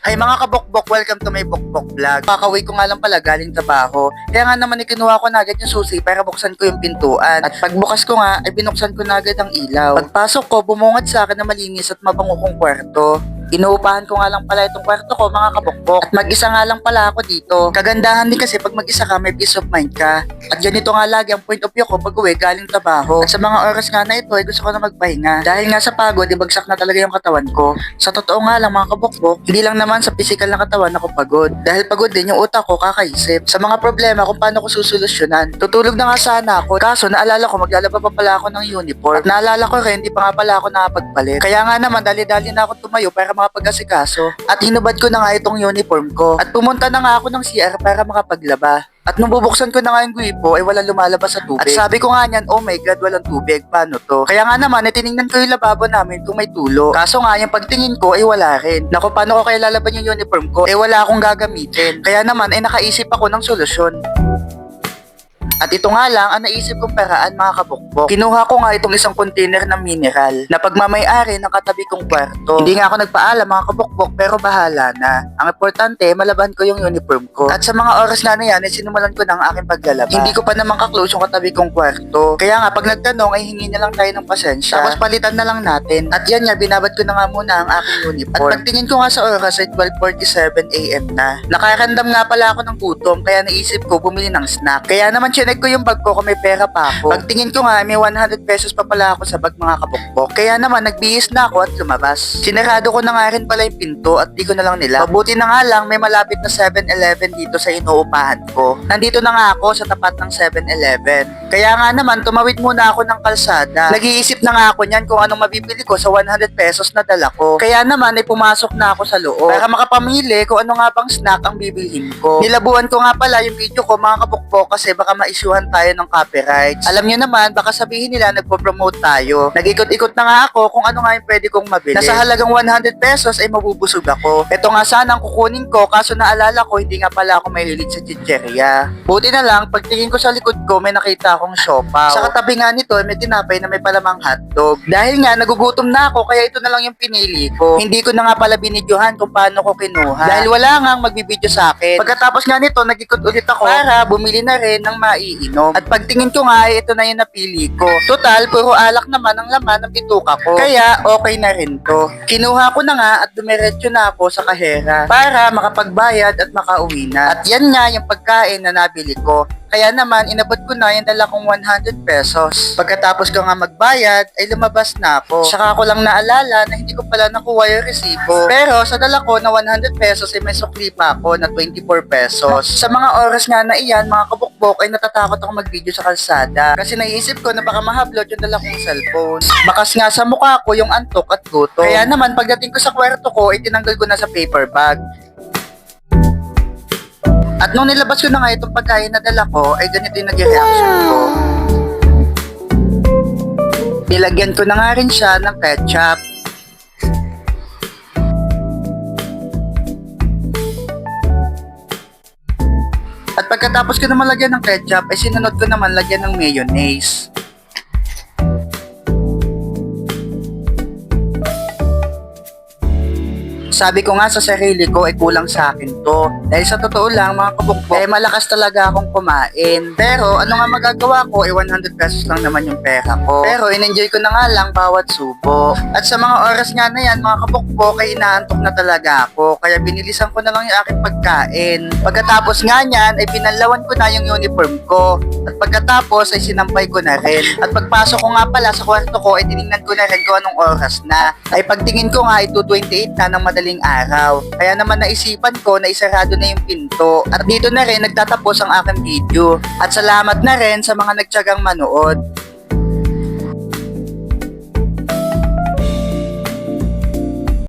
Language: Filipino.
Hi mga kabokbok, welcome to my bokbok vlog. Kakaway ko nga lang pala galing trabaho. Kaya nga naman ikinuha ko na agad yung susi para buksan ko yung pintuan. At pagbukas ko nga, ay binuksan ko na agad ang ilaw. Pagpasok ko, bumungad sa akin na malinis at mabango kong kwarto. Inuupahan ko nga lang pala itong kwarto ko mga kabokbok. At mag-isa nga lang pala ako dito. Kagandahan din kasi pag mag-isa ka, may peace of mind ka. At ganito nga lagi ang point of view ko pag uwi galing trabaho. At sa mga oras nga na ito ay gusto ko na magpahinga. Dahil nga sa pagod, ibagsak na talaga yung katawan ko. Sa totoo nga lang mga kabokbok, hindi lang naman sa physical na katawan ako pagod. Dahil pagod din yung utak ko kakaisip sa mga problema kung paano ko susolusyonan. Tutulog na nga sana ako. Kaso naalala ko maglalaba pa pala ako ng uniform. At naalala ko rin, hindi pa nga pala ako nakapagpalit. Kaya nga naman dali-dali na ako tumayo para makapag-asikaso. At hinubad ko na nga itong uniform ko. At pumunta na nga ako ng CR para makapaglaba. At nung bubuksan ko na nga yung guipo ay walang lumalabas sa tubig. At sabi ko nga niyan, oh my god, walang tubig, paano to? Kaya nga naman, tiningnan ko yung lababo namin kung may tulo. Kaso nga, yung pagtingin ko ay wala rin. Naku, paano ko kaya lalaban yung uniform ko? Eh wala akong gagamitin. Kaya naman ay nakaisip ako ng solusyon. At ito nga lang ang naisip kong paraan mga kabukbok. Kinuha ko nga itong isang container ng mineral na pagmamay-ari ng katabi kong kwarto. Hindi nga ako nagpaalam mga kabukbok pero bahala na. Ang importante, malaban ko yung uniform ko. At sa mga oras na yan, ay sinimulan ko na ang aking paglalaba. Hindi ko pa naman ka-close yung katabi kong kwarto. Kaya nga pag nagtanong ay hingi na lang tayo ng pasensya. Tapos palitan na lang natin. At yan nga, binabad ko na nga muna ang aking uniform. At pagtingin ko nga sa oras ay 12:47 AM na. Nakaramdam nga pala ako ng gutom kaya naisip ko bumili ng snack. Kaya naman chinek ko yung bag ko kung may pera pa ako. Pagtingin ko nga may 100 pesos pa pala ako sa bag mga kabukbok. Kaya naman nagbihis na ako at lumabas. Sinarado ko na nga rin pala yung pinto at di ko na lang nila. Mabuti na nga lang may malapit na 7-Eleven dito sa inuupahan ko. Nandito na nga ako sa tapat ng 7-Eleven. Kaya nga naman tumawid muna ako ng kalsada. Nag-iisip na nga ako niyan kung anong mabibili ko sa 100 pesos na dala ko. Kaya naman ay pumasok na ako sa loob para makapamili kung ano nga bang snack ang bibilhin ko. Nilabuan ko nga pala yung video ko mga kabukbok kasi baka ma-issuehan tayo ng copyrights. Alam niyo naman, baka sabihin nila nagpo-promote tayo. Nag-ikot-ikot na nga ako kung ano nga yung pwede kong mabili. Nasa halagang 100 pesos ay mabubusog ako. Ito nga sana ang kukunin ko kaso naalala ko hindi nga pala ako mahilig sa chicheria. Buti na lang, pagtingin ko sa likod ko may nakita akong siopaw. Sa katabi nga nito may tinapay na may palamang hotdog. Dahil nga nagugutom na ako kaya ito na lang yung pinili ko. Hindi ko na nga pala binidyohan kung paano ko kinuha. Dahil wala nga magbibidyo sa akin. Pagkatapos nga nito, nag-ikot ulit ako para bumili na rin ng maiinom. At pagtingin ko nga, ito na yung napili ko. Total, puro alak naman ang laman ng bituka ko. Kaya, okay na rin to. Kinuha ko na nga at dumiretso na ako sa kahera para makapagbayad at makauwi na. At yan nga yung pagkain na nabili ko. Kaya naman, inabot ko na yung dala kong 100 pesos. Pagkatapos ko nga magbayad, ay lumabas na ako. Saka ko lang naalala na hindi ko pala nakuha yung resibo. Pero sa dala ko na 100 pesos ay may sukli pa ako na 24 pesos. Sa mga oras nga na iyan, mga kabukbok, ay natatakot ako mag-video sa kalsada. Kasi naisip ko na baka mahablot yung dala kong cellphone. Bakas nga sa mukha ko yung antok at gutom. Kaya naman, pagdating ko sa kwarto ko, ay tinanggal ko na sa paper bag. At nung nilabas ko na nga itong pagkain na dala ko, ay ganito yung naging reaction ko. Nilagyan ko na nga rin siya ng ketchup. At pagkatapos ko naman lagyan ng ketchup, ay sinunod ko naman lagyan ng mayonnaise. Sabi ko nga sa sarili ko ay kulang sa akin to. Dahil sa totoo lang mga kabukbok, ay malakas talaga akong kumain. Pero ano nga magagawa ko ay 100 pesos lang naman yung pera ko. Pero in-enjoy ko na nga lang bawat subo. At sa mga oras nga na yan mga kabukbok ay inaantok na talaga ako. Kaya binilisan ko na lang yung aking pagkain. Pagkatapos nga niyan ay pinanlawan ko na yung uniform ko. At pagkatapos ay sinampay ko na rin. At pagpasok ko nga pala sa kwarto ko ay tinignan ko na rin kung anong oras na. Ay pagtingin ko nga ay 2:28 na ng madaling araw. Kaya naman naisipan ko na isarado na yung pinto. At dito na rin nagtatapos ang aking video. At salamat na rin sa mga nagtiyagang manood.